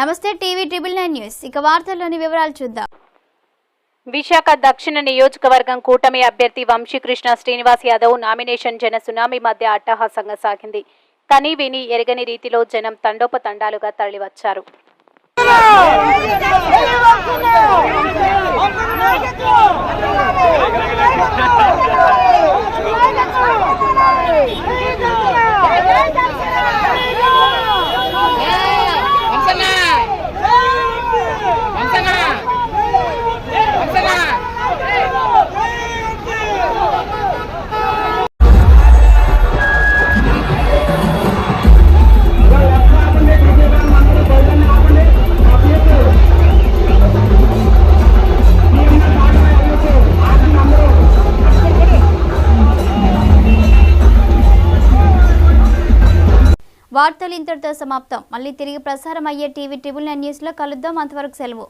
నమస్తే TV triple 9 news ఇక వార్తల్లోని వివరాలు చూద్దాం. విశాఖ దక్షిణ నియోజకవర్గం కూటమి అభ్యర్థి వంశీకృష్ణ శ్రీనివాస్ యాదవ్ నామినేషన్ జన సునామీ మధ్య అట్టహాసంగా సాగింది. కని విని ఎరగని రీతిలో జనం తండోపతండాలుగా తరలివచ్చారు. వార్తలు ఇంతటితో సమాప్తం. మళ్ళీ తిరిగి ప్రసారం అయ్యే టీవీ ట్రిబుల్ 9 న్యూస్ లో కలుద్దాం. అంతవరకు సెలవు.